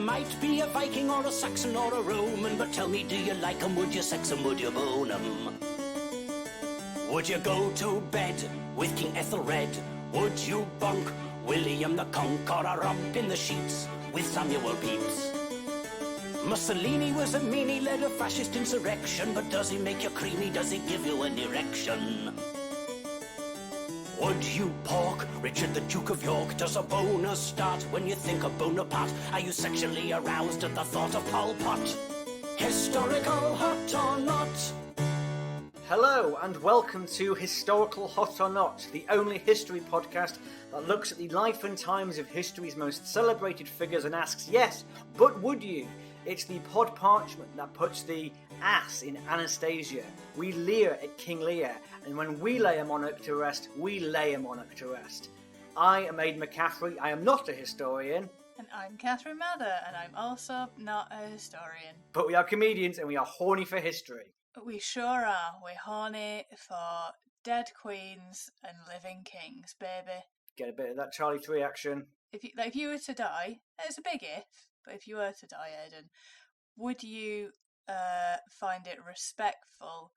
might be a Viking or a Saxon or a Roman, but tell me, do you like 'em? Would you sex 'em? Would you bone 'em? Would you go to bed with King Ethelred? Would you bonk William the Conqueror up in the sheets with Samuel Pepys? Mussolini was a mean, he led a fascist insurrection, but does he make you creamy? Does he give you an erection? Would you pork Richard the Duke of York? Does a boner start when you think of Bonaparte? Are you sexually aroused at the thought of Pol Pot? Historical hot or not? Hello and welcome to Historical Hot or Not, the only history podcast that looks at the life and times of history's most celebrated figures and asks, yes, but would you? It's the pod parchment that puts the ass in Anastasia. We leer at King Lear, and when we lay a monarch to rest, we lay a monarch to rest. I am Aidan McCaffrey, I am not a historian. And I'm Catherine Mather, and I'm also not a historian. But we are comedians and we are horny for history. We sure are. We're horny for dead queens and living kings, baby. Get a bit of that Charlie 3 action. If you were to die, it's a big if, but if you were to die, Aidan, would you find it respectful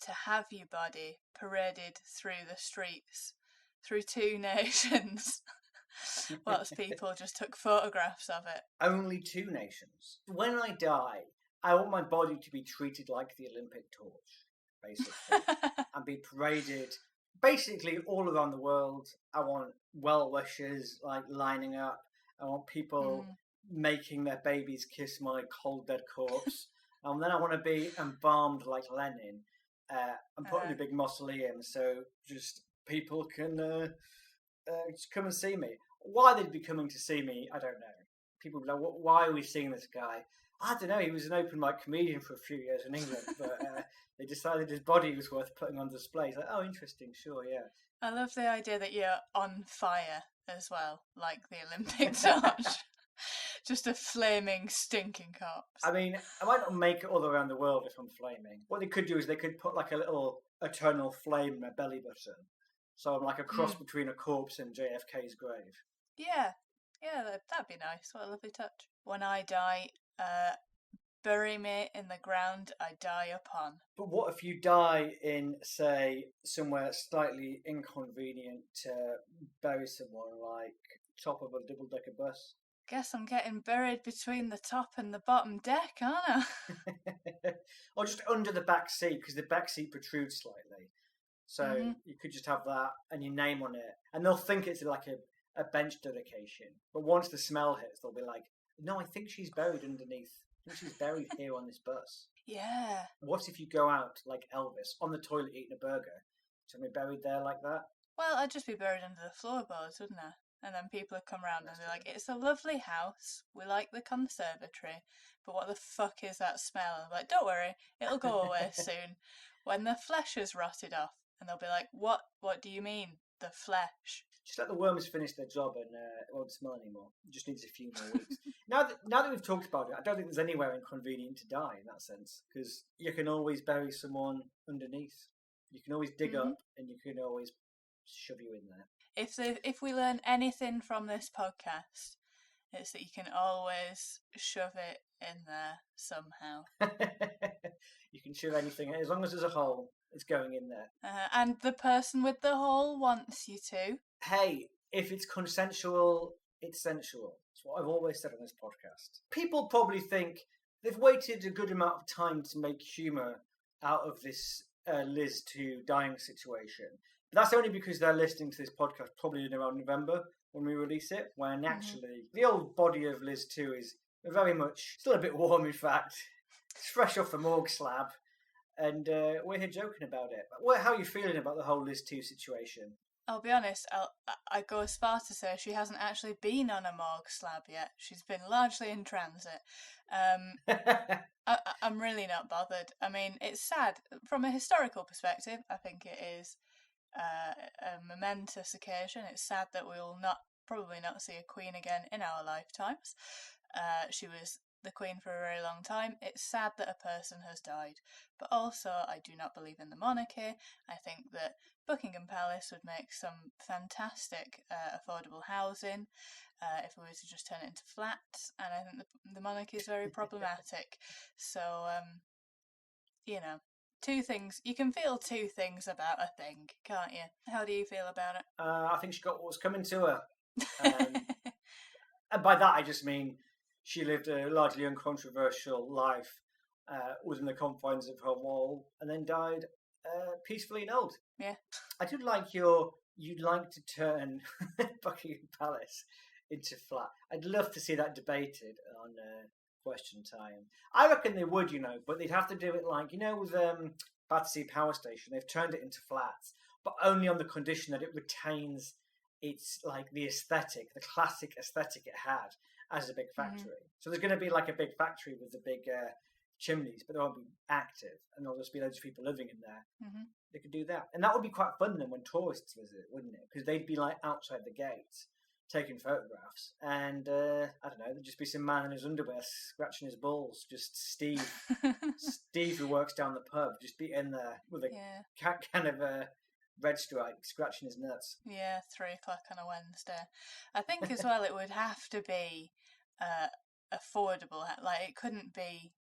to have your body paraded through the streets, through two nations, whilst people just took photographs of it? Only two nations. When I die, I want my body to be treated like the Olympic torch, basically, and be paraded basically all around the world. I want well-wishers like lining up. I want people making their babies kiss my cold dead corpse. And then I want to be embalmed like Lenin and put in a big mausoleum so just people can just come and see me. Why they'd be coming to see me, I don't know. People would be like, why are we seeing this guy? I don't know, he was an open mic comedian for a few years in England, but they decided his body was worth putting on display. It's like, oh, interesting, sure, yeah. I love the idea that you're on fire as well, like the Olympic torch. Just a flaming, stinking corpse. I mean, I might not make it all around the world if I'm flaming. What they could do is they could put like a little eternal flame in my belly button. So I'm like a cross between a corpse and JFK's grave. Yeah, that'd be nice. What a lovely touch. When I die, bury me in the ground I die upon. But what if you die in, say, somewhere slightly inconvenient to bury someone, like top of a double-decker bus? Guess I'm getting buried between the top and the bottom deck, aren't I? Or just under the back seat, because the back seat protrudes slightly. So you could just have that and your name on it. And they'll think it's like a bench dedication. But once the smell hits, they'll be like, no, I think she's buried underneath. I think she's buried here on this bus. Yeah. What if you go out like Elvis, on the toilet eating a burger? To be buried there like that? Well, I'd just be buried under the floorboards, wouldn't I? And then people would come round and be like, it's a lovely house. We like the conservatory. But what the fuck is that smell? I'm like, don't worry, it'll go away soon. When the flesh has rotted off. And they'll be like, what do you mean, the flesh? Just let the worms finish their job and it won't smell anymore. It just needs a few more weeks. Now that we've talked about it, I don't think there's anywhere inconvenient to die in that sense. Because you can always bury someone underneath. You can always dig up and you can always shove you in there. If we learn anything from this podcast, it's that you can always shove it in there somehow. You can shove anything, as long as there's a hole, it's going in there. And the person with the hole wants you to. Hey, if it's consensual, it's sensual. That's what I've always said on this podcast. People probably think they've waited a good amount of time to make humour out of this Liz 2 dying situation. But that's only because they're listening to this podcast probably in around November when we release it, when actually the old body of Liz 2 is very much still a bit warm, in fact. It's fresh off the morgue slab. And we're here joking about it. How are you feeling about the whole Liz 2 situation? I'll be honest, I go as far to say she hasn't actually been on a morgue slab yet. She's been largely in transit. I'm really not bothered. I mean, it's sad. From a historical perspective, I think it is a momentous occasion. It's sad that we will probably not see a queen again in our lifetimes. She was the Queen for a very long time. It's sad that a person has died. But also, I do not believe in the monarchy. I think that Buckingham Palace would make some fantastic affordable housing if we were to just turn it into flats. And I think the monarchy is very problematic. So, two things. You can feel two things about a thing, can't you? How do you feel about it? I think she got what was coming to her. And by that I just mean she lived a largely uncontroversial life within the confines of her wall and then died peacefully and old. Yeah. I do like you'd like to turn Buckingham Palace into flat. I'd love to see that debated on Question Time. I reckon they would, but they'd have to do it like, with Battersea Power Station. They've turned it into flats, but only on the condition that it retains its, like, the aesthetic, the classic aesthetic it had as a big factory. Mm-hmm. So there's going to be like a big factory with the big chimneys, but they won't be active, and there'll just be loads of people living in there. Mm-hmm. They could do that. And that would be quite fun then when tourists visit, wouldn't it? Because they'd be like outside the gates taking photographs, and I don't know, there'd just be some man in his underwear scratching his balls, just Steve who works down the pub, just be in there with a kind of a red stripe scratching his nuts. Yeah, 3:00 on a Wednesday. I think as well it would have to be affordable. Like, it couldn't be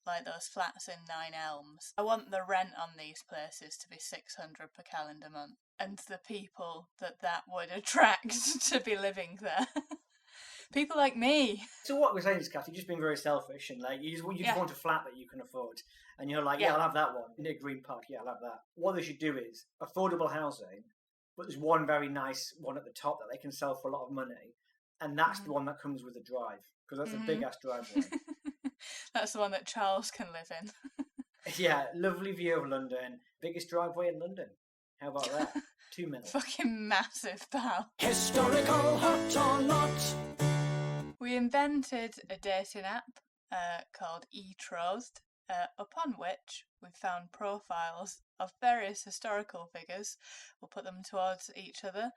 like those flats in Nine Elms. I want the rent on these places to be $600 per calendar month, and the people that would attract to be living there. People like me. So what we're saying is, Kath, you're just being very selfish, and like you just want a flat that you can afford, and you're like, I'll have that one near Green Park. Yeah, I'll have that. What they should do is affordable housing, but there's one very nice one at the top that they can sell for a lot of money, and that's the one that comes with a drive, because that's a big ass driveway. That's the one that Charles can live in. Yeah, lovely view of London. Biggest driveway in London. How about that? 2 minutes. Fucking massive, pal. Historical hot or not? We invented a dating app called eTrothed, upon which we found profiles of various historical figures. We'll put them towards each other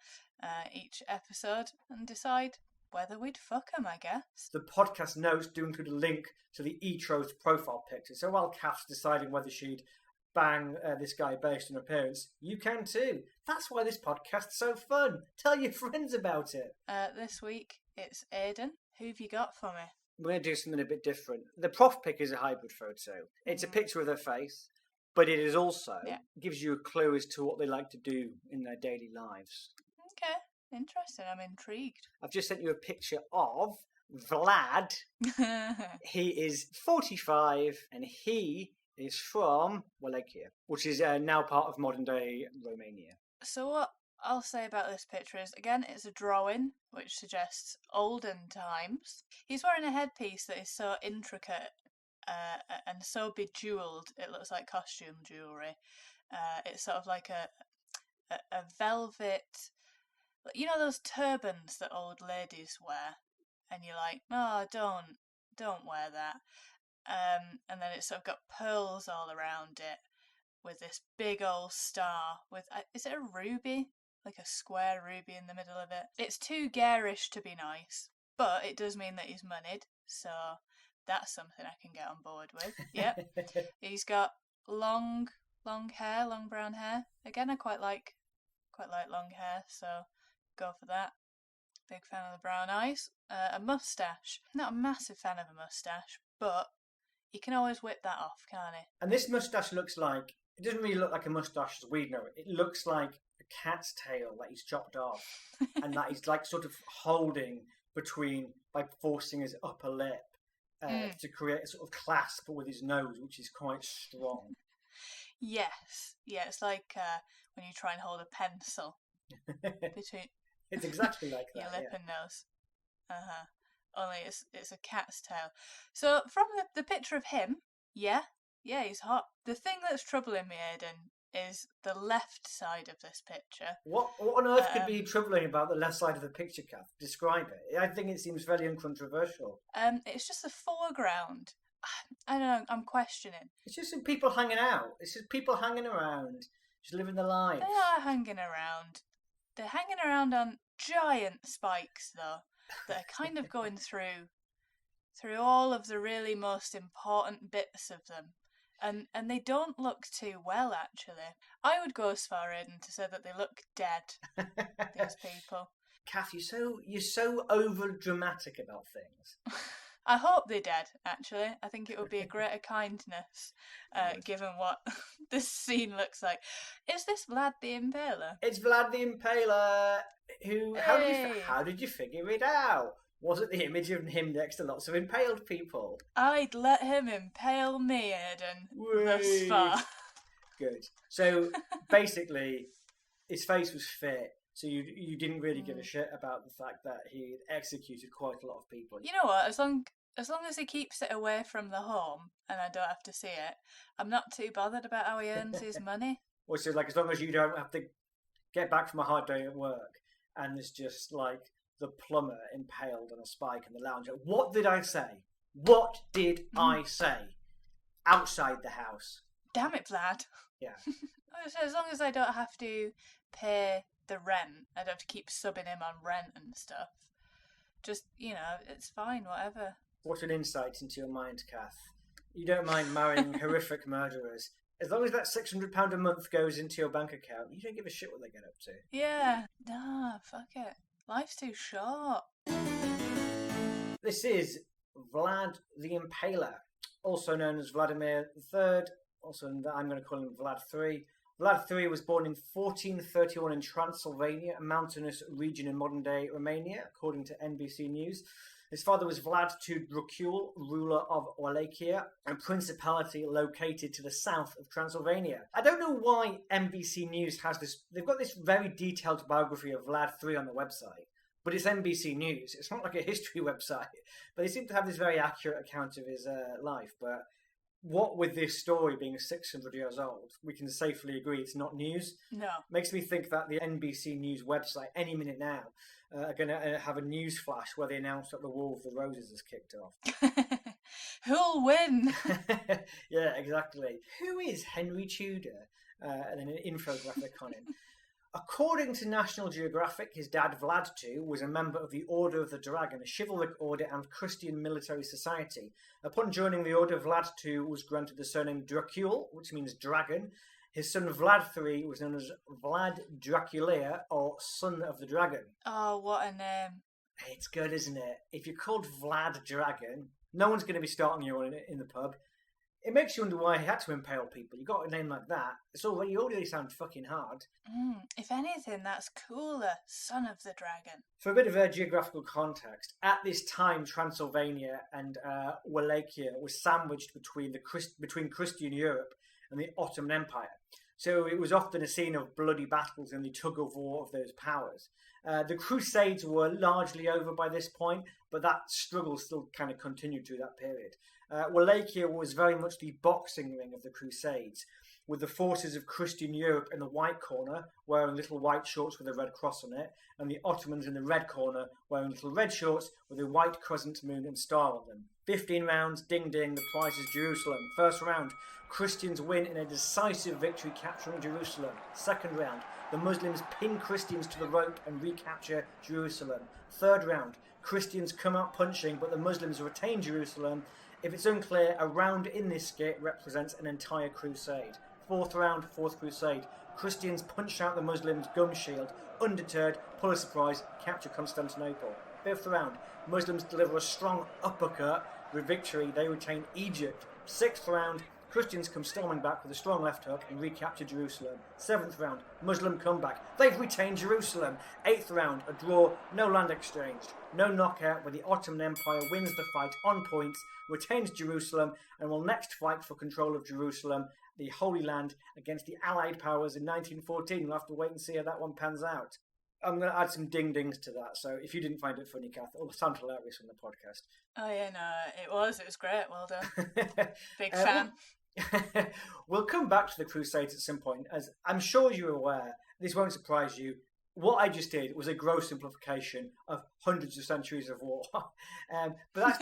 each episode and decide whether we'd fuck them, I guess. The podcast notes do include a link to the eTrothed profile picture, so while Kath's deciding whether she'd bang this guy based on appearance, you can too. That's why this podcast's so fun. Tell your friends about it. This week it's Aidan. Who've you got for me? We're going to do something a bit different. The prof pic is a hybrid photo. It's a picture of their face, but it is also gives you a clue as to what they like to do in their daily lives. Okay. Interesting, I'm intrigued. I've just sent you a picture of Vlad. He is 45 and he is from Wallachia, which is now part of modern-day Romania. So what I'll say about this picture is, again, it's a drawing, which suggests olden times. He's wearing a headpiece that is so intricate and so bejewelled, it looks like costume jewellery. It's sort of like a velvet... You know those turbans that old ladies wear, and you're like, no, don't wear that. And then it's sort of got pearls all around it, with this big old star with, is it a ruby? Like a square ruby in the middle of it. It's too garish to be nice, but it does mean that he's moneyed, so that's something I can get on board with. Yep. He's got long hair, long brown hair. Again, I quite like long hair, so go for that. Big fan of the brown eyes. A moustache. Not a massive fan of a moustache, but he can always whip that off, can't he? And this moustache looks like... It doesn't really look like a moustache as we know it. It looks like a cat's tail that he's chopped off. And that he's like sort of holding between, by forcing his upper lip to create a sort of clasp with his nose, which is quite strong. Yes. Yeah, it's like when you try and hold a pencil between... It's exactly like that. Your lip and nose. Only it's a cat's tail. So from the picture of him, yeah, he's hot. The thing that's troubling me, Aidan, is the left side of this picture. What on earth could be troubling about the left side of the picture, Kath? Describe it. I think it seems fairly uncontroversial. It's just the foreground. I don't know. I'm questioning. It's just people hanging out. It's just people hanging around, just living their lives. They are hanging around. They're hanging around on giant spikes, though, that are kind of going through through all of the really most important bits of them. And they don't look too well, actually. I would go as far, Aidan, to say that they look dead, these people. Kath, you're so over dramatic about things. I hope they're dead, actually. I think it would be a greater kindness, given what this scene looks like. Is this Vlad the Impaler? It's Vlad the Impaler. How did you figure it out? Was it the image of him next to lots of impaled people? I'd let him impale me, Aidan, thus far. Good. So, basically, his face was fit, so you didn't really give a shit about the fact that he executed quite a lot of people. You know what? As long as he keeps it away from the home and I don't have to see it, I'm not too bothered about how he earns his money. Well, so, like, as long as you don't have to get back from a hard day at work and there's just, like, the plumber impaled on a spike in the lounge. What did I say? What did I say? Outside the house. Damn it, Vlad. Yeah. As long as I don't have to pay the rent, I don't have to keep subbing him on rent and stuff. Just, it's fine, whatever. What an insight into your mind, Kath. You don't mind marrying horrific murderers. As long as that £600 a month goes into your bank account, you don't give a shit what they get up to. Yeah. Nah, fuck it. Life's too short. This is Vlad the Impaler, also known as Vladimir III, also I'm going to call him Vlad III. Vlad III was born in 1431 in Transylvania, a mountainous region in modern-day Romania, according to NBC News. His father was Vlad II Dracul, ruler of Wallachia, a principality located to the south of Transylvania. I don't know why NBC News has this. They've got this very detailed biography of Vlad III on the website, but it's NBC News. It's not like a history website, but they seem to have this very accurate account of his life. But what with this story being 600 years old, we can safely agree it's not news. No. Makes me think that the NBC News website, any minute now, are going to have a news flash where they announce that the War of the Roses has kicked off. Who'll win? Yeah, exactly. Who is Henry Tudor? And then an infographic on him. According to National Geographic, his dad Vlad II was a member of the Order of the Dragon, a chivalric order and Christian military society. Upon joining the order, Vlad II was granted the surname Dracul, which means dragon. His son Vlad III was known as Vlad Draculae, or Son of the Dragon. Oh, what a name. It's good, isn't it? If you're called Vlad Dragon, no one's going to be starting you in the pub. It makes you wonder why he had to impale people. You got a name like that. You already sound fucking hard. If anything, that's cooler. Son of the Dragon. For a bit of geographical context, at this time, Transylvania and Wallachia was sandwiched between Christian Europe and the Ottoman Empire. So it was often a scene of bloody battles and the tug-of-war of those powers. The Crusades were largely over by this point, but that struggle still kind of continued through that period. Wallachia was very much the boxing ring of the Crusades, with the forces of Christian Europe in the white corner, wearing little white shorts with a red cross on it, and the Ottomans in the red corner, wearing little red shorts with a white crescent moon and star on them. 15 rounds, ding ding, the prize is Jerusalem. First round, Christians win in a decisive victory capturing Jerusalem. Second round, the Muslims pin Christians to the rope and recapture Jerusalem. Third round, Christians come out punching, but the Muslims retain Jerusalem. If it's unclear, a round in this skit represents an entire crusade. Fourth round, fourth crusade. Christians punch out the Muslims' gum shield. Undeterred, pull a surprise, capture Constantinople. Fifth round, Muslims deliver a strong uppercut. With victory, they retain Egypt. Sixth round, Christians come storming back with a strong left hook and recapture Jerusalem. Seventh round, Muslim comeback. They've retained Jerusalem. Eighth round, a draw, no land exchanged. No knockout, where the Ottoman Empire wins the fight on points, retains Jerusalem, and will next fight for control of Jerusalem, the Holy Land, against the Allied powers in 1914. We'll have to wait and see how that one pans out. I'm going to add some ding-dings to that, so if you didn't find it funny, Kath, it'll sound hilarious on the podcast. Oh, yeah, no, it was great, well done. Big fan. We'll come back to the Crusades at some point, as I'm sure you're aware, this won't surprise you. What I just did was a gross simplification of hundreds of centuries of war. But that's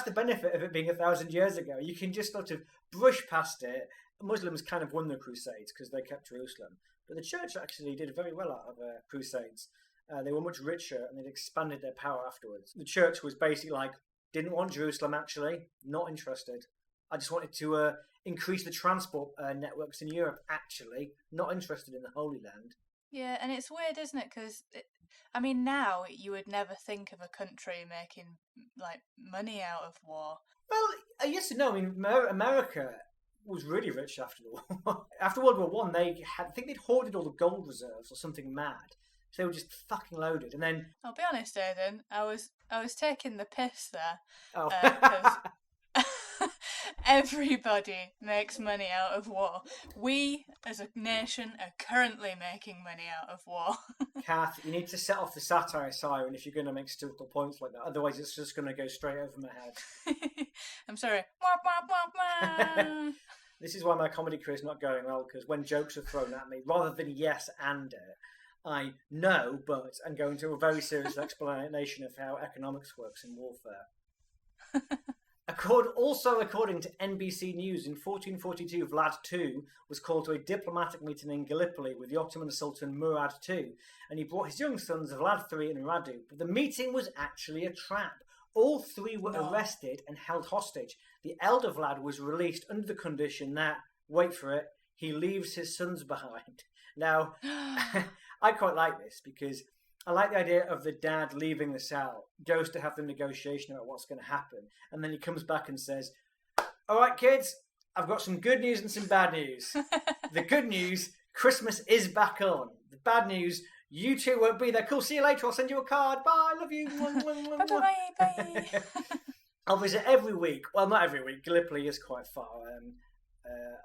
the benefit of it being 1,000 years ago. You can just sort of brush past it. Muslims kind of won the Crusades because they kept Jerusalem. But the church actually did very well out of Crusades. They were much richer and they'd expanded their power afterwards. The church was basically like Didn't want Jerusalem, actually. Not interested. I just wanted to increase the transport networks in Europe, actually. Not interested in the Holy Land. Yeah, and it's weird, isn't it? Because, now you would never think of a country making, money out of war. Well, yes and no. I mean, America was really rich after the war. After World War One, I think they'd hoarded all the gold reserves or something mad. So they were just fucking loaded. And then... I'll be honest, Aidan, I was taking the piss there. Oh. Because everybody makes money out of war. We, as a nation, are currently making money out of war. Kath, you need to set off the satire siren if you're going to make satirical points like that. Otherwise, it's just going to go straight over my head. I'm sorry. Wah, wah, wah, wah. This is why my comedy career is not going well, because when jokes are thrown at me, rather than yes and it, I know, but, and go into a very serious explanation of how economics works in warfare. According to NBC News, in 1442, Vlad II was called to a diplomatic meeting in Gallipoli with the Ottoman Sultan Murad II, and he brought his young sons Vlad III and Radu. But the meeting was actually a trap. All three were arrested and held hostage. The elder Vlad was released under the condition that, wait for it, he leaves his sons behind. Now, I quite like this because I like the idea of the dad leaving the cell, goes to have the negotiation about what's going to happen, and then he comes back and says, all right, kids, I've got some good news and some bad news. The good news, Christmas is back on. The bad news, you two won't be there. Cool, see you later. I'll send you a card. Bye, love you. Bye. I'll visit every week. Well, not every week. Gallipoli is quite far.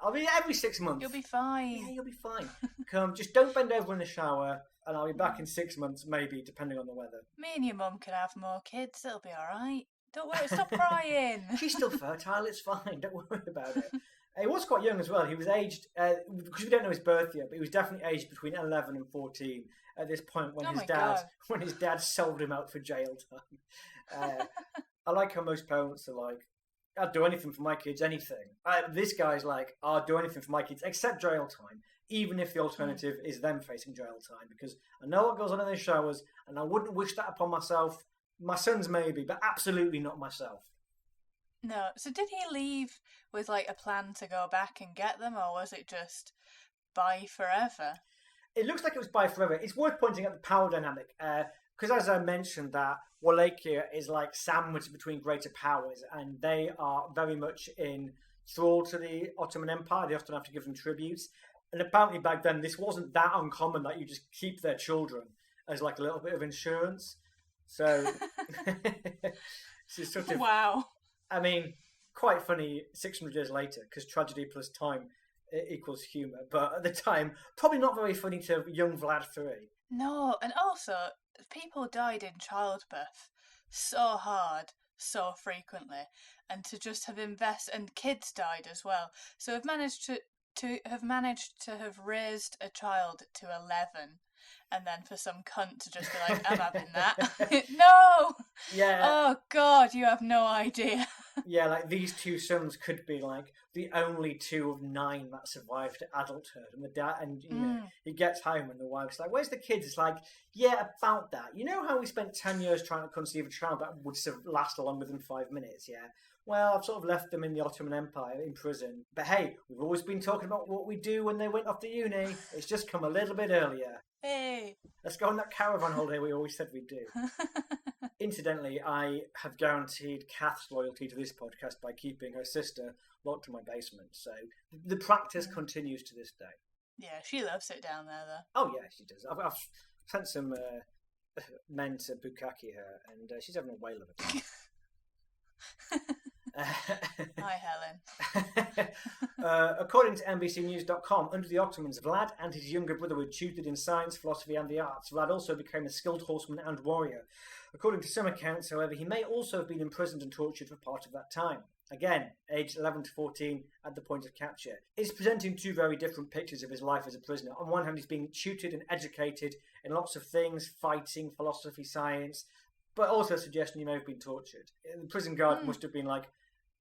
I'll be every 6 months. You'll be fine. Yeah, you'll be fine. Come, just don't bend over in the shower, and I'll be back in 6 months, maybe, depending on the weather. Me and your mum can have more kids. It'll be all right. Don't worry. Stop crying. She's still fertile. It's fine. Don't worry about it. He was quite young as well. He was aged, because we don't know his birth yet, but he was definitely aged between 11 and 14 at this point when his dad sold him out for jail time. I like how most parents are like, I'd do anything for my kids, anything. This guy's like, I'll do anything for my kids except jail time, even if the alternative is them facing jail time, because I know what goes on in their showers, and I wouldn't wish that upon myself. My sons maybe, but absolutely not myself. No. So did he leave with a plan to go back and get them, or was it just bye forever? It looks like it was bye forever. It's worth pointing out the power dynamic, because as I mentioned, that Wallachia is sandwiched between greater powers, and they are very much in thrall to the Ottoman Empire. They often have to give them tributes, and apparently back then this wasn't that uncommon that you just keep their children as a little bit of insurance. So it's sort of, wow. I mean, quite funny 600 years later, because tragedy plus time equals humour. But at the time, probably not very funny to young Vlad III. No, and also, people died in childbirth so hard, so frequently, and to just have and kids died as well. So I've managed to have raised a child to 11, and then for some cunt to just be like, I'm having that. No! Yeah. Oh, God, you have no idea. Yeah, these two sons could be the only 2 of 9 that survived to adulthood, and the dad, and he gets home and the wife's like, "Where's the kids?" It's like, yeah, about that. You know how we spent 10 years trying to conceive a child that would last longer than 5 minutes? Yeah. Well, I've sort of left them in the Ottoman Empire in prison, but hey, we've always been talking about what we do when they went off to uni. It's just come a little bit earlier. Hey. Let's go on that caravan holiday we always said we'd do. Incidentally, I have guaranteed Kath's loyalty to this podcast by keeping her sister locked in my basement. So the practice continues to this day. Yeah, she loves it down there, though. Oh, yeah, she does. I've sent some men to bukkake her, and she's having a whale of a time. Hi, Helen. According to NBCNews.com, under the Ottomans, Vlad and his younger brother were tutored in science, philosophy, and the arts. Vlad also became a skilled horseman and warrior. According to some accounts, however, he may also have been imprisoned and tortured for part of that time. Again, aged 11 to 14 at the point of capture. It's presenting 2 very different pictures of his life as a prisoner. On one hand, he's being tutored and educated in lots of things, fighting, philosophy, science, but also a suggestion he may have been tortured. The prison guard must have been like,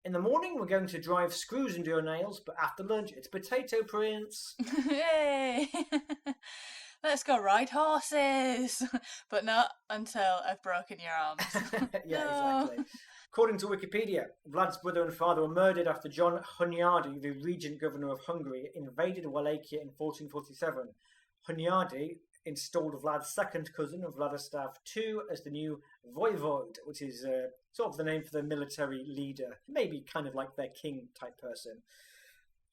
in the morning we're going to drive screws into your nails, but after lunch it's potato prints. Yay! let's go ride horses, but not until I've broken your arms. Yeah, No. exactly. According to Wikipedia, Vlad's brother and father were murdered after John Hunyadi, the regent governor of Hungary, invaded Wallachia in 1447. Hunyadi installed Vlad's second cousin, Vladislav II, as the new voivode, which is sort of the name for the military leader, maybe kind of like their king type person.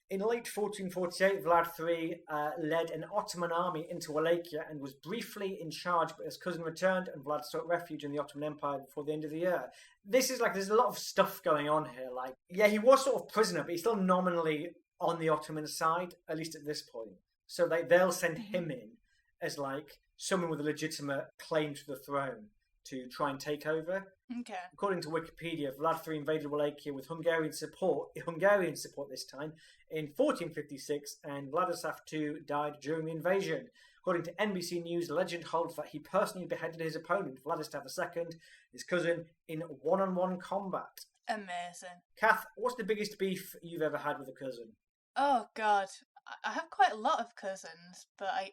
In late 1448, Vlad III led an Ottoman army into Wallachia and was briefly in charge, but his cousin returned and Vlad sought refuge in the Ottoman Empire before the end of the year. This is there's a lot of stuff going on here. Yeah, he was sort of prisoner, but he's still nominally on the Ottoman side, at least at this point. So they'll send him in as someone with a legitimate claim to the throne to try and take over. Okay. According to Wikipedia, Vlad III invaded Wallachia with Hungarian support this time, in 1456, and Vladislav II died during the invasion. According to NBC News, legend holds that he personally beheaded his opponent, Vladislav II, his cousin, in one-on-one combat. Amazing. Kath, what's the biggest beef you've ever had with a cousin? Oh, God. I have quite a lot of cousins, but I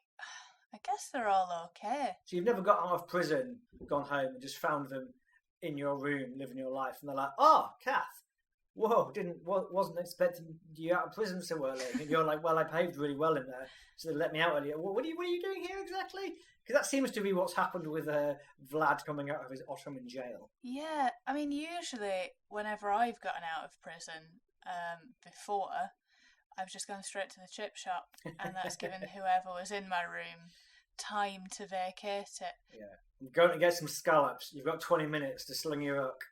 guess they're all okay. So you've never got out of prison, gone home, and just found them in your room, living your life, and they're like, "Oh, Kath, whoa, wasn't expecting you out of prison so early." And you're like, "Well, I behaved really well in there, so they let me out earlier." What are you doing here exactly? Because that seems to be what's happened with Vlad coming out of his Ottoman jail. Yeah, I mean, usually whenever I've gotten out of prison before, I've just gone straight to the chip shop, and that's given whoever was in my room time to vacate it. Yeah. I'm going to get some scallops. You've got 20 minutes to sling your hook.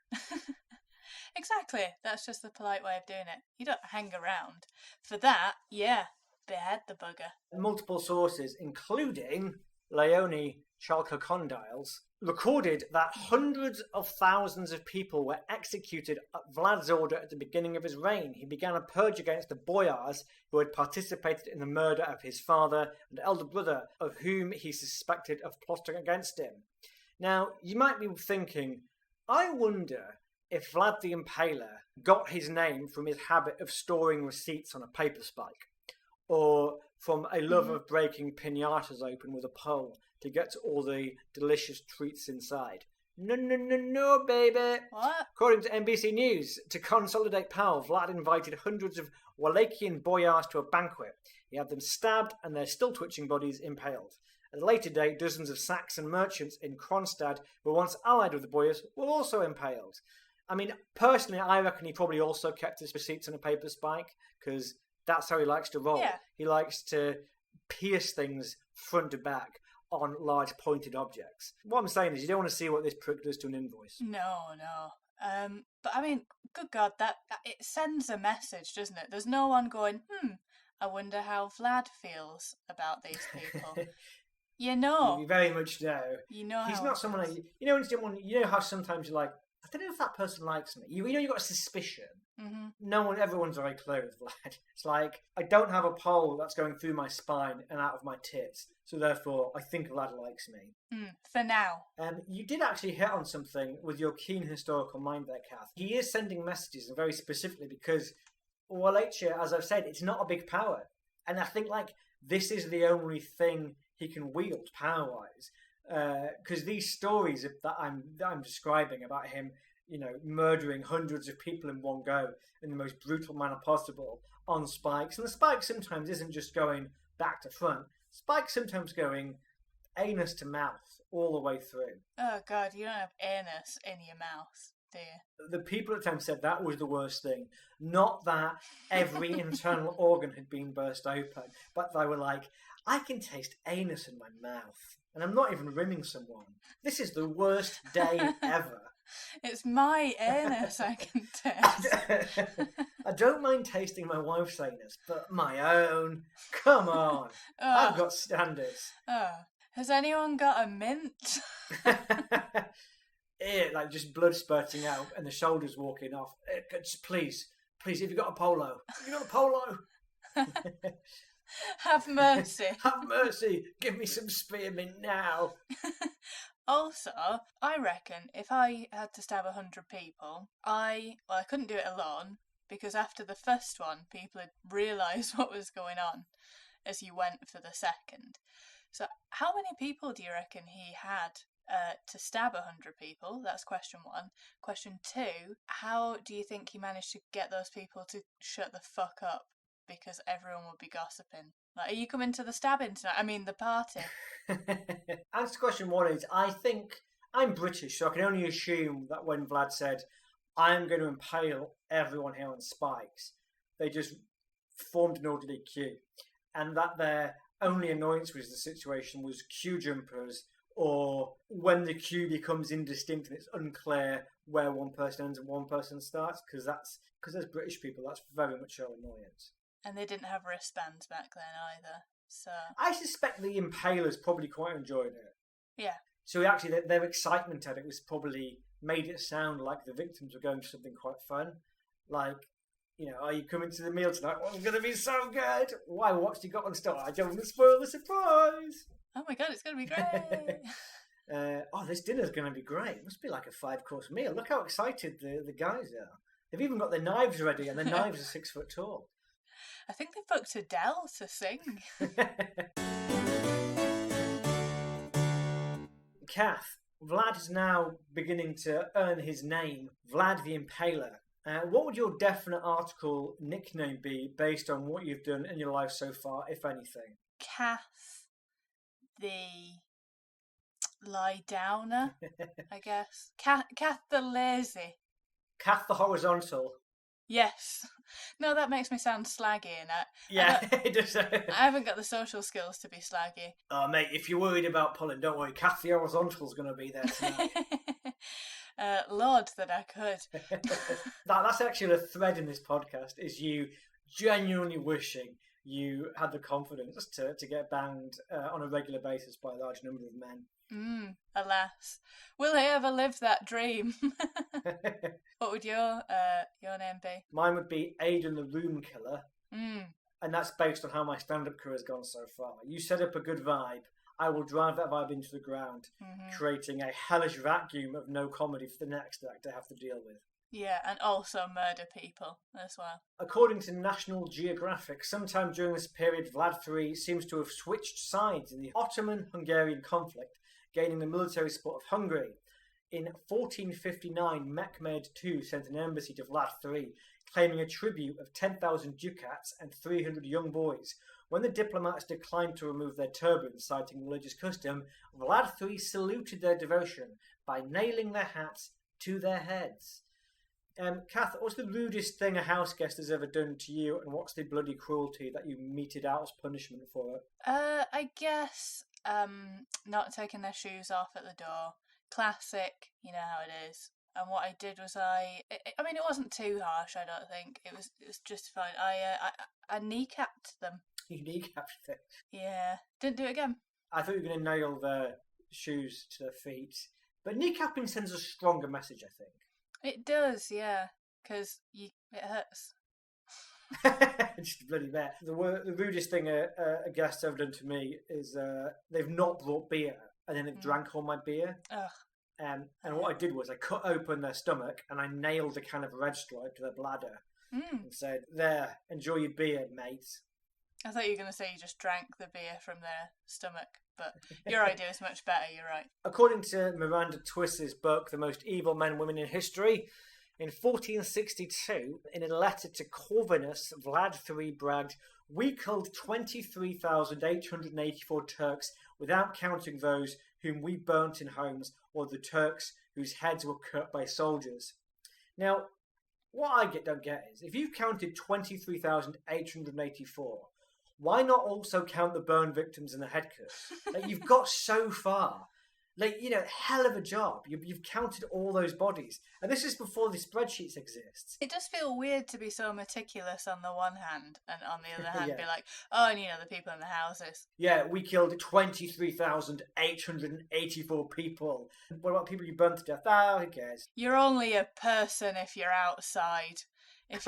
Exactly. That's just the polite way of doing it. You don't hang around. For that, yeah, behead the bugger. Multiple sources, including Leone Chalcocondyles, recorded that hundreds of thousands of people were executed at Vlad's order at the beginning of his reign. He began a purge against the boyars who had participated in the murder of his father and elder brother, of whom he suspected of plotting against him. Now, you might be thinking, I wonder if Vlad the Impaler got his name from his habit of storing receipts on a paper spike, or from a love of breaking piñatas open with a pole to get to all the delicious treats inside. No, baby. What? According to NBC News, to consolidate power, Vlad invited hundreds of Wallachian boyars to a banquet. He had them stabbed and their still twitching bodies impaled. At a later date, dozens of Saxon merchants in Kronstadt, who were once allied with the boyars, were also impaled. I mean, personally, I reckon he probably also kept his receipts on a paper spike, because that's how he likes to roll. Yeah. He likes to pierce things front to back on large pointed objects. What I'm saying is you don't want to see what this prick does to an invoice. No. But I mean, good God, that it sends a message, doesn't it? There's no one going, I wonder how Vlad feels about these people. You know. You very much know. You know He's how not someone like, you know how sometimes you're like, I don't know if that person likes me. You know you've got a suspicion. Mm-hmm. Everyone's very clear with Vlad. It's like, I don't have a pole that's going through my spine and out of my tits, so therefore I think Vlad likes me. For now. You did actually hit on something with your keen historical mind there, Kath. He is sending messages, and very specifically because Wallachia, as I've said, it's not a big power. And I think this is the only thing he can wield power-wise. Because these stories that I'm describing about him, murdering hundreds of people in one go in the most brutal manner possible on spikes, and the spike sometimes isn't just going back to front. Spike's sometimes going anus to mouth all the way through. Oh God, you don't have anus in your mouth, do you? The people at the time said that was the worst thing. Not that every internal organ had been burst open, but they were like, I can taste anus in my mouth. And I'm not even rimming someone. This is the worst day ever. It's my anus I can taste. I don't mind tasting my wife's anus, but my own? Come on. I've got standards. Has anyone got a mint? Just blood spurting out and the shoulders walking off. Just please, have you got a polo? Have you got a polo? Have mercy. Have mercy. Give me some spearmint now. Also, I reckon if I had to stab 100 people, I couldn't do it alone, because after the first one, people had realised what was going on as you went for the second. So how many people do you reckon he had to stab 100 people? That's question one. Question two, how do you think he managed to get those people to shut the fuck up? Because everyone would be gossiping. Like, are you coming to the stabbing tonight? I mean, the party. Answer to question one is, I think I'm British, so I can only assume that when Vlad said, I'm going to impale everyone here on spikes, they just formed an orderly queue. And that their only annoyance with the situation was queue jumpers, or when the queue becomes indistinct and it's unclear where one person ends and one person starts, because as British people, that's very much our annoyance. And they didn't have wristbands back then either. So I suspect the impalers probably quite enjoyed it. yeah. So actually, their excitement at it was probably made it sound like the victims were going to something quite fun. Like, are you coming to the meal tonight? Well, it's going to be so good. Why? What's you got on store? I don't want to spoil the surprise. Oh my god, it's going to be great. This dinner's going to be great. It must be like a 5-course meal. Look how excited the guys are. They've even got their knives ready, and their knives are 6 foot tall. I think they booked Adele to sing. Kath, Vlad is now beginning to earn his name, Vlad the Impaler. What would your definite article nickname be based on what you've done in your life so far, if anything? Kath the lie downer, I guess. Kath the lazy. Kath the horizontal. Yes. No, that makes me sound slaggy, and it does. I haven't got the social skills to be slaggy. Oh, mate, if you're worried about pulling, don't worry. Kath the horizontal's going to be there tonight. Lord, that I could. That's actually a thread in this podcast, is you genuinely wishing you had the confidence to get banged on a regular basis by a large number of men. Alas. Will I ever live that dream? What would your name be? Mine would be Aidan the Room Killer. Mm. And that's based on how my stand-up career has gone so far. You set up a good vibe, I will drive that vibe into the ground, creating a hellish vacuum of no comedy for the next act to have to deal with. Yeah, and also murder people as well. According to National Geographic, sometime during this period, Vlad III seems to have switched sides in the Ottoman-Hungarian conflict, gaining the military support of Hungary. In 1459, Mehmed II sent an embassy to Vlad III, claiming a tribute of 10,000 ducats and 300 young boys. When the diplomats declined to remove their turbans, citing religious custom, Vlad III saluted their devotion by nailing their hats to their heads. Kath, what's the rudest thing a house guest has ever done to you, and what's the bloody cruelty that you meted out as punishment for it? I guess not taking their shoes off at the door. Classic, you know how it is. And what I did was I mean, it wasn't too harsh, I don't think. It was justified. I kneecapped them. You kneecapped it? Yeah. Didn't do it again. I thought you were going to nail their shoes to their feet. But kneecapping sends a stronger message, I think. It does, yeah. Because it hurts. Just bloody bad. The rudest thing a guest's ever done to me is they've not brought beer, and then they've drank all my beer. Ugh. And what I did was I cut open their stomach and I nailed a can of Red Stripe to their bladder and said, "There, enjoy your beer, mate." I thought you were going to say you just drank the beer from their stomach, but your idea is much better, you're right. According to Miranda Twiss's book, The Most Evil Men and Women in History, in 1462, in a letter to Corvinus, Vlad III bragged, "We killed 23,884 Turks without counting those whom we burnt in homes or the Turks whose heads were cut by soldiers." Now, what I don't get is, if you've counted 23,884, why not also count the burn victims and the head cuts? Like, you've got so far. Like, hell of a job. You've counted all those bodies. And this is before the spreadsheets exist. It does feel weird to be so meticulous on the one hand, and on the other hand be like, oh, and the people in the houses. Yeah, we killed 23,884 people. What about people you burnt to death? Who cares? You're only a person if you're outside. If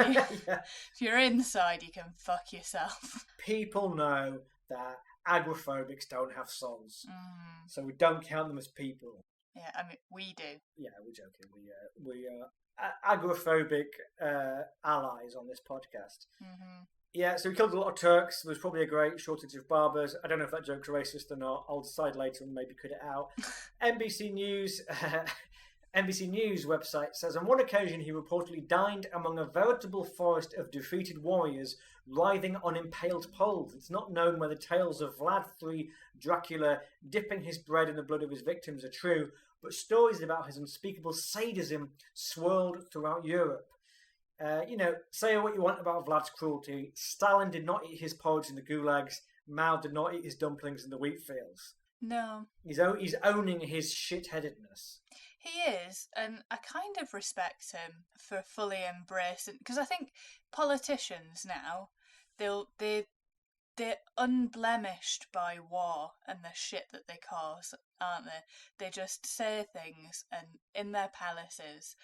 you're inside, you can fuck yourself. People know that agoraphobics don't have souls, so we don't count them as people. Yeah, I mean, we do. Yeah, we're joking. We are agoraphobic allies on this podcast. Yeah, so he killed a lot of Turks. There was probably a great shortage of barbers. I don't know if that joke's racist or not. I'll decide later and maybe cut it out. NBC News NBC News website says on one occasion he reportedly dined among a veritable forest of defeated warriors writhing on impaled poles. It's not known whether tales of Vlad III Dracula dipping his bread in the blood of his victims are true, but stories about his unspeakable sadism swirled throughout Europe. Say what you want about Vlad's cruelty. Stalin did not eat his porridge in the gulags. Mao did not eat his dumplings in the wheat fields. No. He's owning his shit-headedness. He is, and I kind of respect him for fully embracing, because I think politicians now, they're unblemished by war and the shit that they cause, aren't they? They just say things and in their palaces,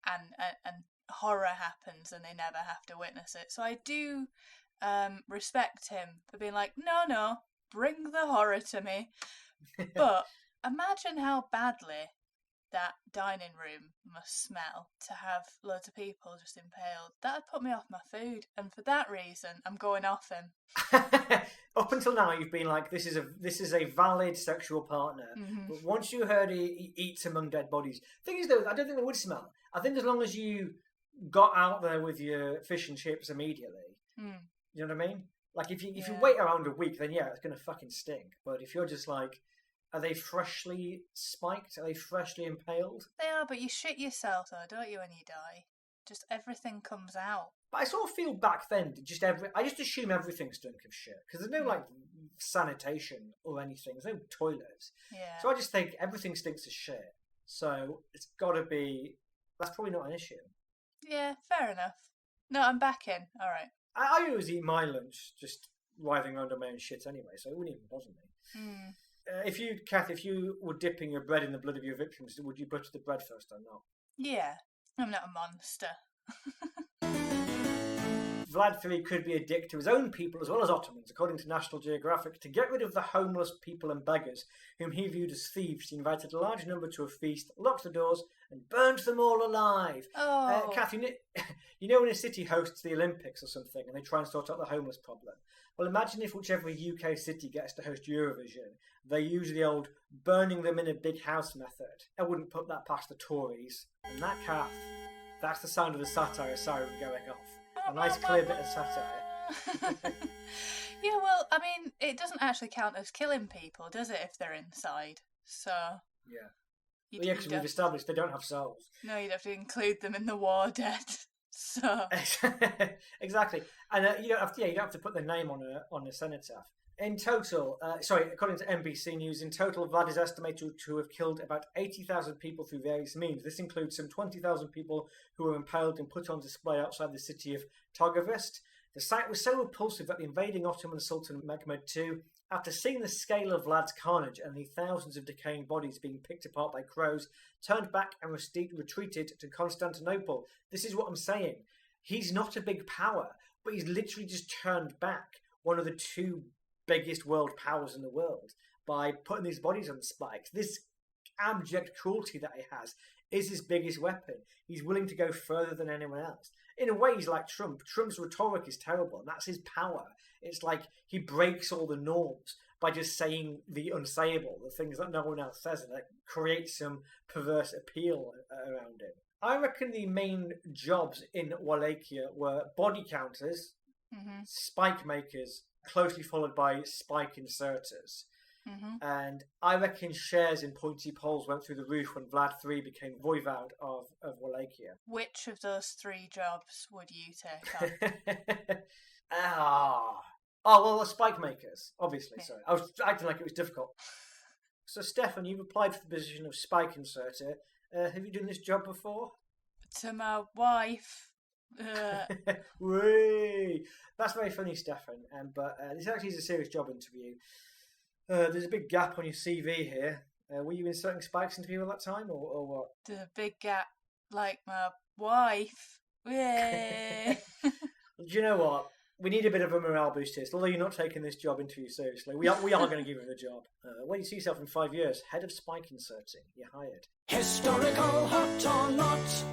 and horror happens and they never have to witness it. So I do respect him for being like, no, bring the horror to me. But imagine how badly that dining room must smell to have loads of people just impaled. That'd put me off my food, and for that reason, I'm going off him. Up until now, you've been like, this is a valid sexual partner. Mm-hmm. But once you heard he eats among dead bodies, thing is though, I don't think they would smell. I think as long as you got out there with your fish and chips immediately, you know what I mean? Like if you wait around a week, then yeah, it's gonna fucking stink. But if you're just like, are they freshly spiked? Are they freshly impaled? They are, but you shit yourself though, don't you, when you die? Just everything comes out. But I sort of feel back then, I just assume everything stunk of shit. Because there's no, like, sanitation or anything. There's no toilets. Yeah. So I just think everything stinks of shit. So it's got to be... That's probably not an issue. Yeah, fair enough. No, I'm back in. All right. I always eat my lunch just writhing around on my own shit anyway, so it wouldn't even bother me. Kath, if you were dipping your bread in the blood of your victims, would you butter the bread first or not? Yeah, I'm not a monster. Vlad III could be a dick to his own people as well as Ottomans, according to National Geographic. To get rid of the homeless people and beggars, whom he viewed as thieves, he invited a large number to a feast, locked the doors, and burned them all alive. Oh. Kath, you know when a city hosts the Olympics or something and they try and sort out the homeless problem? Well, imagine if whichever UK city gets to host Eurovision, they use the old burning them in a big house method. I wouldn't put that past the Tories. And that, Kath, that's the sound of the satire siren going off. A nice clear bit of satire. Yeah, well, I mean, it doesn't actually count as killing people, does it, if they're inside? So... Yeah. Yeah, because we've established they don't have souls. No, you'd have to include them in the war dead. So... Exactly. And you don't have to put their name on a cenotaph. In total, according to NBC News, in total, Vlad is estimated to have killed about 80,000 people through various means. This includes some 20,000 people who were impaled and put on display outside the city of Togovist. The sight was so repulsive that the invading Ottoman Sultan Mehmed II, after seeing the scale of Vlad's carnage and the thousands of decaying bodies being picked apart by crows, turned back and retreated to Constantinople. This is what I'm saying. He's not a big power, but he's literally just turned back one of the two biggest world powers in the world by putting these bodies on spikes. This abject cruelty that he has is his biggest weapon. He's willing to go further than anyone else. In a way, he's like Trump. Trump's rhetoric is terrible, and that's his power. It's like he breaks all the norms by just saying the unsayable, the things that no one else says, and that creates some perverse appeal around him. I reckon the main jobs in Wallachia were body counters, spike makers, closely followed by spike inserters. And I reckon shares in pointy poles went through the roof when Vlad III became voivod of Wallachia. Which of those three jobs would you take on? Well, the spike makers, obviously. Yeah. Sorry, I was acting like it was difficult. So, Stefan, you've applied for the position of spike inserter. Have you done this job before? To my wife. Whee! That's very funny, Stefan. But this actually is a serious job interview. There's a big gap on your CV here. Were you inserting spikes into people at that time, or what? There's a big gap, like my wife. Yay! Do you know what? We need a bit of a morale boost here. So although you're not taking this job interview seriously, we are going to give you the job. Where do you see yourself in 5 years? Head of spike inserting. You're hired. Historical hot or not?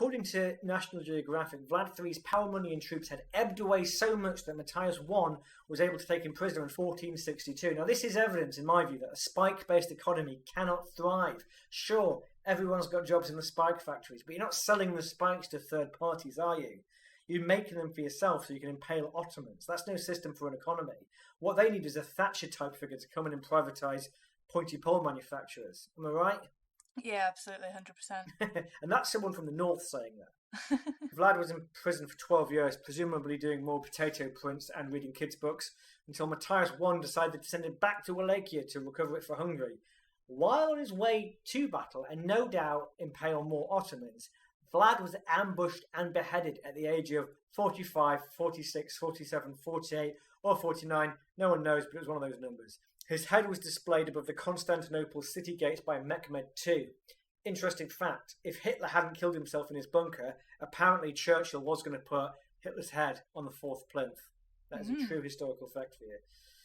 according to National Geographic, Vlad III's power, money and troops had ebbed away so much that Matthias I was able to take him prisoner in 1462. Now, this is evidence, in my view, that a spike-based economy cannot thrive. Sure, everyone's got jobs in the spike factories, but you're not selling the spikes to third parties, are you? You're making them for yourself so you can impale Ottomans. That's no system for an economy. What they need is a Thatcher-type figure to come in and privatise pointy pole manufacturers. Am I right? Yeah, absolutely, 100%. And that's someone from the north saying that. Vlad was in prison for 12 years, presumably doing more potato prints and reading kids' books, until Matthias I decided to send him back to Wallachia to recover it for Hungary. While on his way to battle, and no doubt impale more Ottomans, Vlad was ambushed and beheaded at the age of 45, 46, 47, 48, or 49. No one knows, but it was one of those numbers. His head was displayed above the Constantinople city gates by Mehmed II. Interesting fact, if Hitler hadn't killed himself in his bunker, apparently Churchill was going to put Hitler's head on the fourth plinth. That is a true historical fact for you.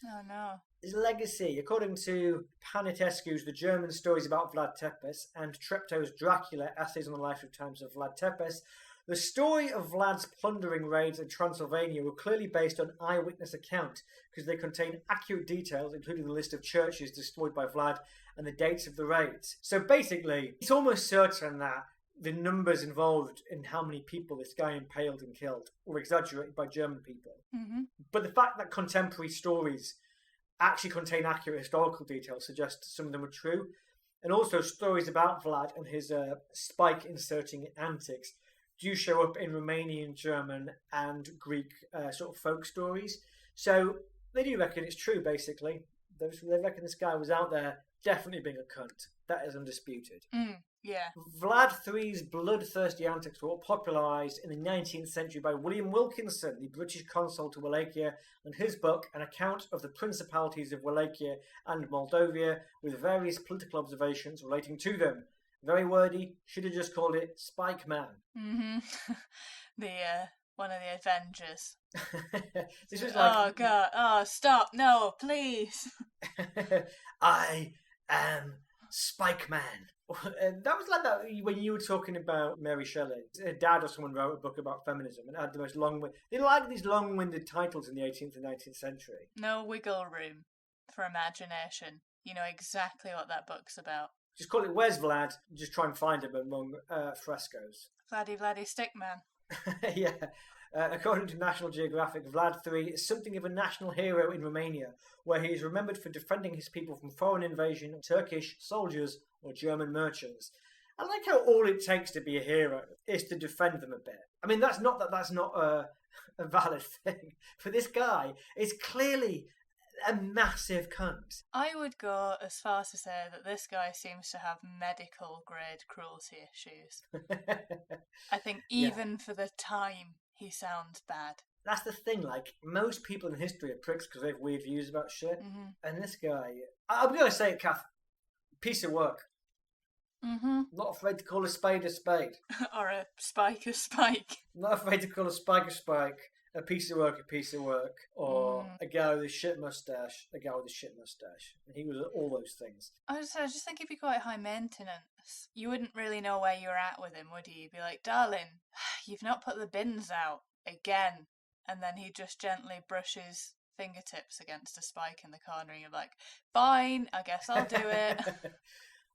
Oh, no. His legacy, according to Panetescu's The German Stories about Vlad Tepes and Treptow's Dracula, Essays on the Life of Times of Vlad Tepes, the story of Vlad's plundering raids in Transylvania were clearly based on eyewitness account because they contain accurate details, including the list of churches destroyed by Vlad and the dates of the raids. So basically, it's almost certain that the numbers involved in how many people this guy impaled and killed were exaggerated by German people. Mm-hmm. But the fact that contemporary stories actually contain accurate historical details suggests some of them are true. And also stories about Vlad and his spike inserting antics do show up in Romanian, German and Greek sort of folk stories. So they do reckon it's true, basically. They reckon this guy was out there definitely being a cunt. That is undisputed. Yeah. Vlad III's bloodthirsty antics were popularised in the 19th century by William Wilkinson, the British consul to Wallachia, and his book, An Account of the Principalities of Wallachia and Moldavia, with various political observations relating to them. Very wordy, should have just called it Spike Man. Mm-hmm. One of the Avengers. This was like, oh, God. Oh, stop. No, please. I am Spike Man. That was like that when you were talking about Mary Shelley. Her dad or someone wrote a book about feminism and had the most they like these long-winded titles in the 18th and 19th century. No wiggle room for imagination. You know exactly what that book's about. Just call it Where's Vlad? Just try and find him among frescoes. Vladdy Stickman. Yeah. According to National Geographic, Vlad III is something of a national hero in Romania, where he is remembered for defending his people from foreign invasion of Turkish soldiers or German merchants. I like how all it takes to be a hero is to defend them a bit. I mean, that's not a valid thing. For this guy, is clearly a massive cunt. I would go as far as to say that this guy seems to have medical grade cruelty issues. I think even for the time, he sounds bad. That's the thing, like, most people in history are pricks because they have weird views about shit. Mm-hmm. And this guy, I'm going to say it, Kath, piece of work. Mm-hmm. Not afraid to call a spade a spade. Or a spike a spike. Not afraid to call a spike a spike. A piece of work, a piece of work, or a guy with a shit moustache, a guy with a shit moustache. And he was all those things. I just think he'd be quite high maintenance. You wouldn't really know where you were at with him, would you? You'd be like, darling, you've not put the bins out again. And then he'd just gently brush his fingertips against a spike in the corner and you're like, fine, I guess I'll do it.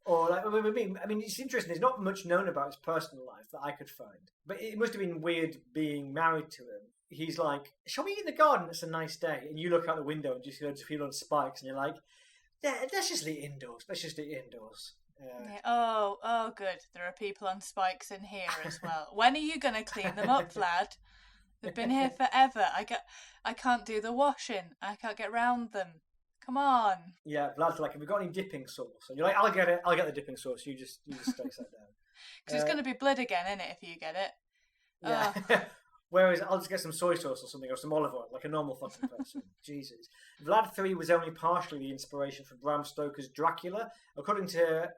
Or, like, I mean, it's interesting. There's not much known about his personal life that I could find. But it must have been weird being married to him. He's like, shall we eat in the garden? It's a nice day. And you look out the window and just see loads of people on spikes and you're like, let's just eat indoors. Let's just eat indoors. Yeah. Oh, good. There are people on spikes in here as well. When are you going to clean them up, Vlad? They've been here forever. I can't do the washing. I can't get round them. Come on. Yeah, Vlad's like, have we got any dipping sauce? And you're like, I'll get it. I'll get the dipping sauce. You just stay sat down. Because it's going to be blood again, isn't it, if you get it? Yeah. Whereas I'll just get some soy sauce or something, or some olive oil, like a normal fucking person. Jesus. Vlad III was only partially the inspiration for Bram Stoker's Dracula. According to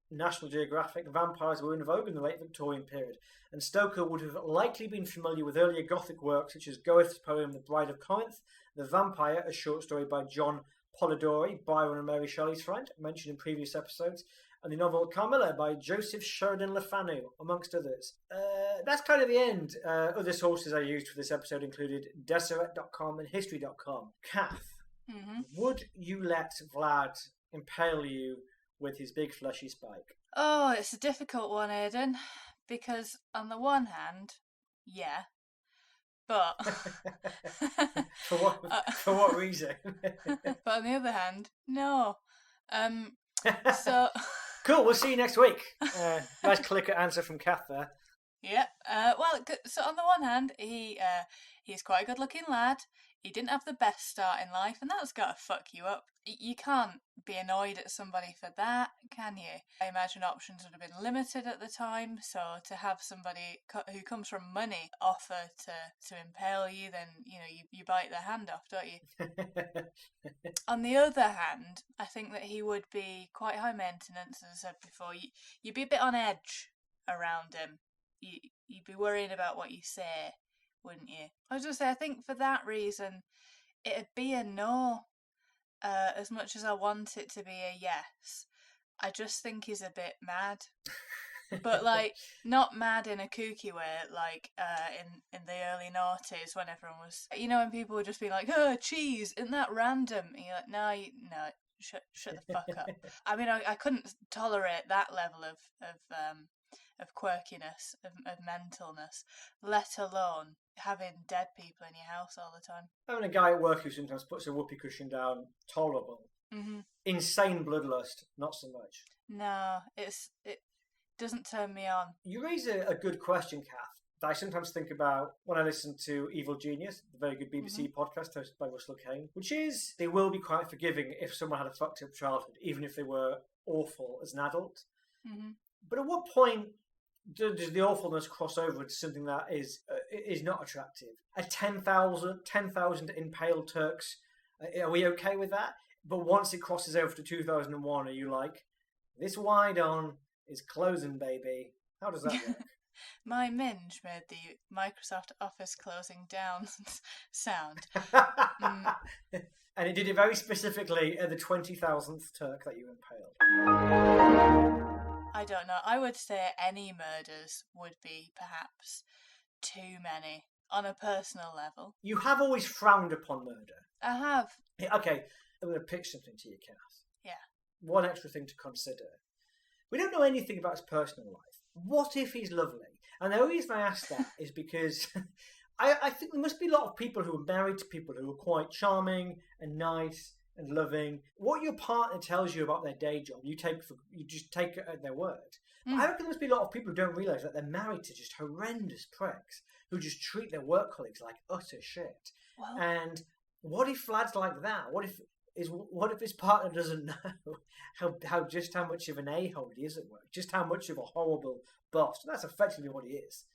National Geographic, vampires were in vogue in the late Victorian period, and Stoker would have likely been familiar with earlier Gothic works such as Goethe's poem The Bride of Corinth, The Vampire, a short story by John Polidori, Byron and Mary Shelley's friend, mentioned in previous episodes, and the novel Carmilla by Joseph Sheridan Le Fanu, amongst others. That's kind of the end. Other sources I used for this episode included Deseret.com and History.com. Kath, would you let Vlad impale you with his big fleshy spike? Oh, it's a difficult one, Aidan, because on the one hand, yeah, but For what reason? but on the other hand, no. So Cool. We'll see you next week. Nice clicker answer from Kath there. yeah. Well, so on the one hand, he's quite a good-looking lad. He didn't have the best start in life, and that's got to fuck you up. You can't be annoyed at somebody for that, can you? I imagine options would have been limited at the time, so to have somebody who comes from money offer to impale you, then you bite their hand off, don't you? On the other hand, I think that he would be quite high maintenance, as I said before. You'd be a bit on edge around him. You'd be worrying about what you say, wouldn't you? I was just say, I think for that reason, it'd be a no. As much as I want it to be a yes, I just think he's a bit mad. But like, not mad in a kooky way, like in the early noughties when everyone was, when people would just be like, "Oh, cheese, isn't that random?" And you're like, no, shut the fuck up. I mean, I couldn't tolerate that level of quirkiness, of mentalness, let alone having dead people in your house all the time. Having a guy at work who sometimes puts a whoopee cushion down, tolerable. Insane bloodlust, not so much. No, it doesn't turn me on. You raise a good question, Kath, that I sometimes think about when I listen to Evil Genius, the very good BBC podcast hosted by Russell Kane, which is they will be quite forgiving if someone had a fucked up childhood, even if they were awful as an adult. But at what point does the awfulness cross over into something that is not attractive? A 10,000 impaled Turks, are we okay with that? But once it crosses over to 2001, are you like, this wide on is closing, baby? How does that work? My minge made the Microsoft Office closing down sound. And it did it very specifically at the 20,000th Turk that you impaled. I don't know. I would say any murders would be perhaps too many on a personal level. You have always frowned upon murder. I have. Okay, I'm going to pitch something to you, Kath. Yeah. One extra thing to consider. We don't know anything about his personal life. What if he's lovely? And the only reason I ask that is because I think there must be a lot of people who are married to people who are quite charming and nice and loving. What your partner tells you about their day job, you just take it at their word. But I reckon there must be a lot of people who don't realise that they're married to just horrendous pricks who just treat their work colleagues like utter shit. Well, and what if Vlad's like that? What if his partner doesn't know how much of an a-hole he is at work, just how much of a horrible boss? And that's effectively what he is.